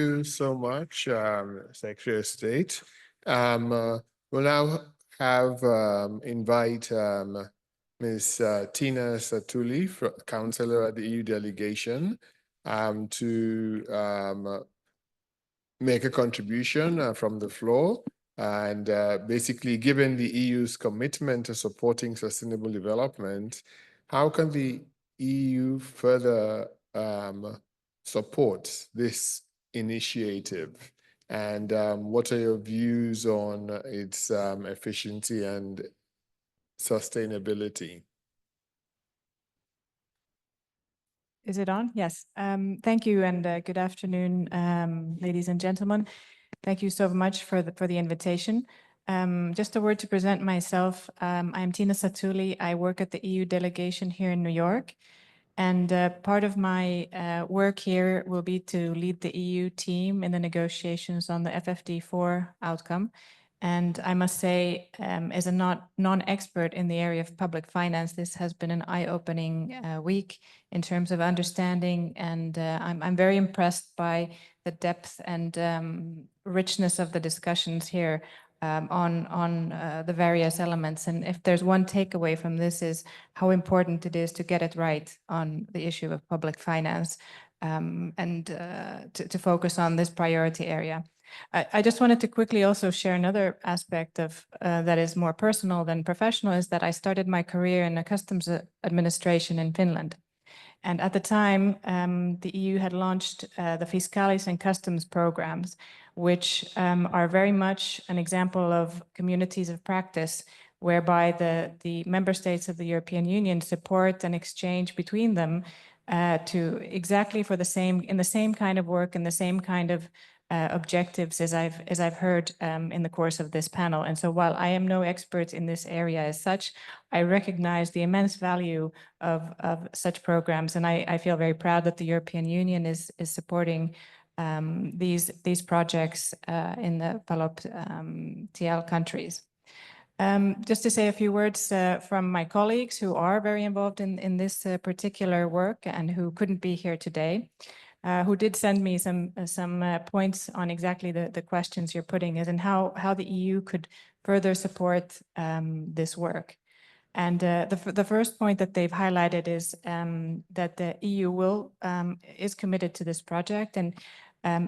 You so much, Secretary of State. We'll now have invite Ms. Tiina Saluti, Counsellor at the EU Delegation, to make a contribution from the floor. And basically, given the EU's commitment to supporting sustainable development, how can the EU further support this initiative? And what are your views on its efficiency and sustainability? Is it on? Yes. Thank you, and good afternoon, ladies and gentlemen. Thank you so much for the invitation. Just a word to present myself. I'm Tiina Saluti. I work at the EU delegation here in New York. And part of my work here will be to lead the EU team in the negotiations on the FFD4 outcome. And I must say, as a non-expert in the area of public finance, this has been an eye-opening week in terms of understanding. And I'm very impressed by the depth and richness of the discussions here on the various elements. And if there's one takeaway from this is how important it is to get it right on the issue of public finance and to focus on this priority area. I just wanted to quickly also share another aspect of that is more personal than professional, is that I started my career in the customs administration in Finland. And at the time, the EU had launched the Fiscalis and customs programs, which are very much an example of communities of practice, whereby the member states of the European Union support and exchange between them to exactly for the same kind of work and the same kind of objectives as I've heard in the course of this panel. And so while I am no expert in this area as such, I recognize the immense value of such programs. And I feel very proud that the European Union is supporting these projects in the PALOP-TL countries. Just to say a few words from my colleagues who are very involved in this particular work and who couldn't be here today. Who did send me some points on exactly the questions you're putting, is and how the EU could further support this work. And the first point that they've highlighted is that the EU is committed to this project and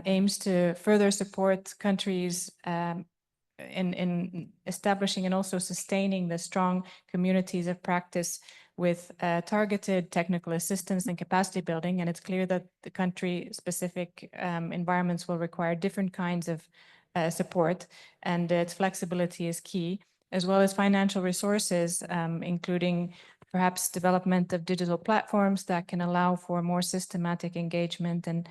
aims to further support countries in establishing and also sustaining the strong communities of practice with targeted technical assistance and capacity building. And it's clear that the country-specific environments will require different kinds of support, and its flexibility is key, as well as financial resources, including perhaps development of digital platforms that can allow for more systematic engagement and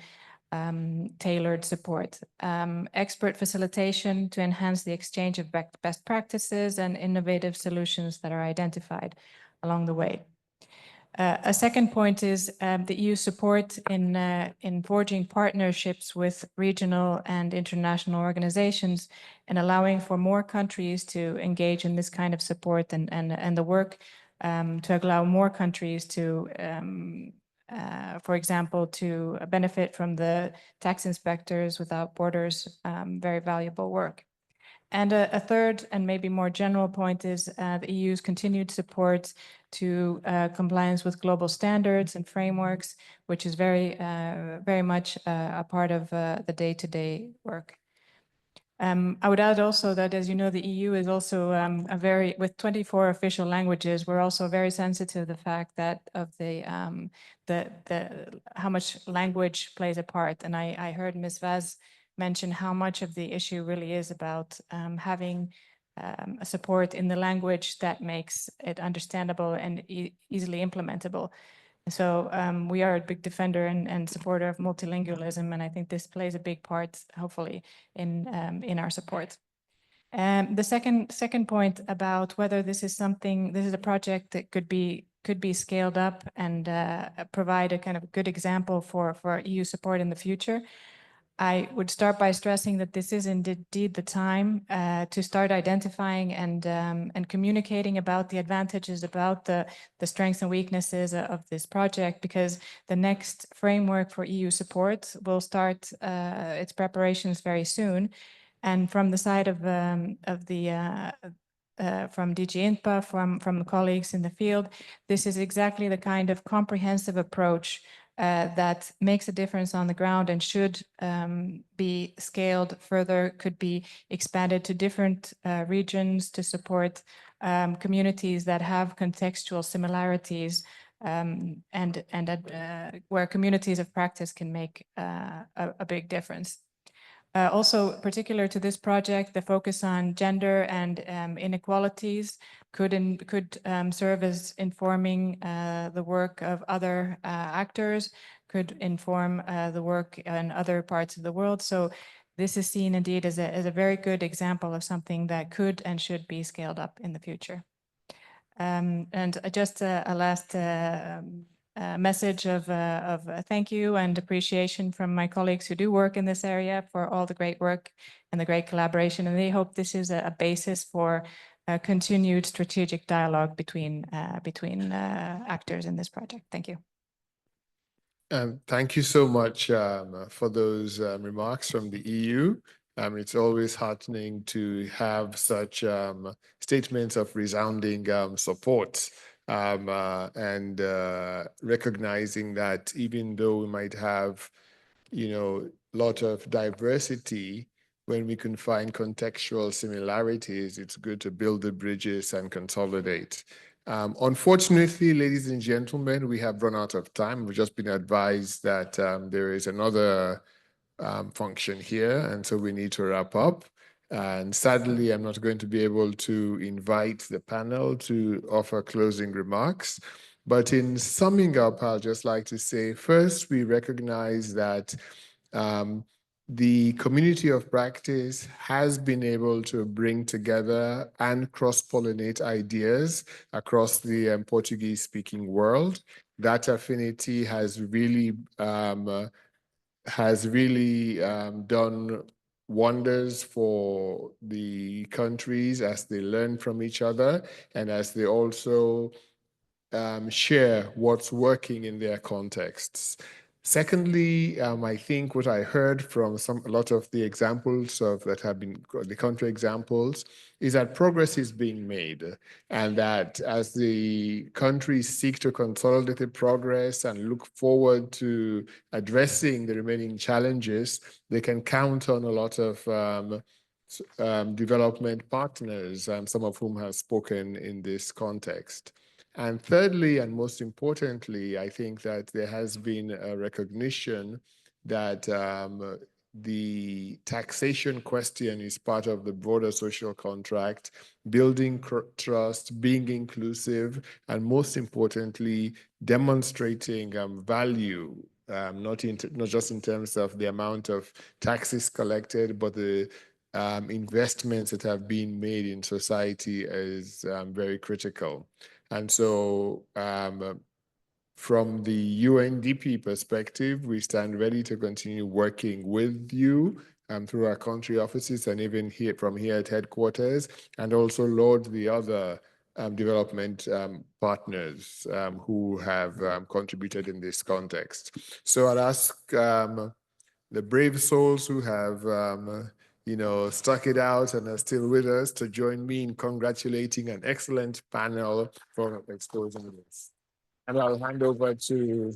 tailored support. Expert facilitation to enhance the exchange of best practices and innovative solutions that are identified along the way. A second point is the EU support in forging partnerships with regional and international organizations and allowing for more countries to engage in this kind of support and the work to allow more countries to, for example, to benefit from the tax inspectors without borders, very valuable work. And a third and maybe more general point is the EU's continued support to compliance with global standards and frameworks, which is very much a part of the day-to-day work. I would add also that, as you know, the EU is also with 24 official languages, we're also very sensitive to the fact that of how much language plays a part. And I heard Ms. Vaz mention how much of the issue really is about having a support in the language that makes it understandable and easily implementable. So we are a big defender and supporter of multilingualism, and I think this plays a big part, hopefully, in our support. The second point about whether this is a project that could be scaled up and provide a kind of good example for EU support in the future. I would start by stressing that this is indeed the time to start identifying and communicating about the advantages, about the strengths and weaknesses of this project, because the next framework for EU support will start its preparations very soon. And from the side of from DG INPA, from the colleagues in the field, this is exactly the kind of comprehensive approach that makes a difference on the ground and should be scaled further, could be expanded to different regions to support communities that have contextual similarities and where communities of practice can make a big difference. Also, particular to this project, the focus on gender and inequalities could serve as informing the work of other actors, could inform the work in other parts of the world. So this is seen indeed as a very good example of something that could and should be scaled up in the future. And just a last message of thank you and appreciation from my colleagues who do work in this area for all the great work and the great collaboration. And they hope this is a basis for continued strategic dialogue between actors in this project. Thank you. Thank you so much for those remarks from the EU. It's always heartening to have such statements of resounding support and recognizing that even though we might have, a lot of diversity, when we can find contextual similarities, it's good to build the bridges and consolidate. Unfortunately, ladies and gentlemen, we have run out of time. We've just been advised that there is another function here, and so we need to wrap up. And sadly, I'm not going to be able to invite the panel to offer closing remarks. But in summing up, I'll just like to say, first, we recognize that the community of practice has been able to bring together and cross-pollinate ideas across the Portuguese-speaking world. That affinity has really done wonders for the countries as they learn from each other and as they also share what's working in their contexts. Secondly, I think what I heard from a lot of the examples that have been the country examples is that progress is being made, and that as the countries seek to consolidate the progress and look forward to addressing the remaining challenges, they can count on a lot of development partners, some of whom have spoken in this context. And thirdly, and most importantly, I think that there has been a recognition that the taxation question is part of the broader social contract, building trust, being inclusive, and most importantly, demonstrating value, not just in terms of the amount of taxes collected, but the investments that have been made in society is very critical. And so from the UNDP perspective, we stand ready to continue working with you through our country offices and even here from here at headquarters, and also laud the other development partners who have contributed in this context. So I'd ask the brave souls who have stuck it out and are still with us to join me in congratulating an excellent panel for exposing this. And I'll hand over to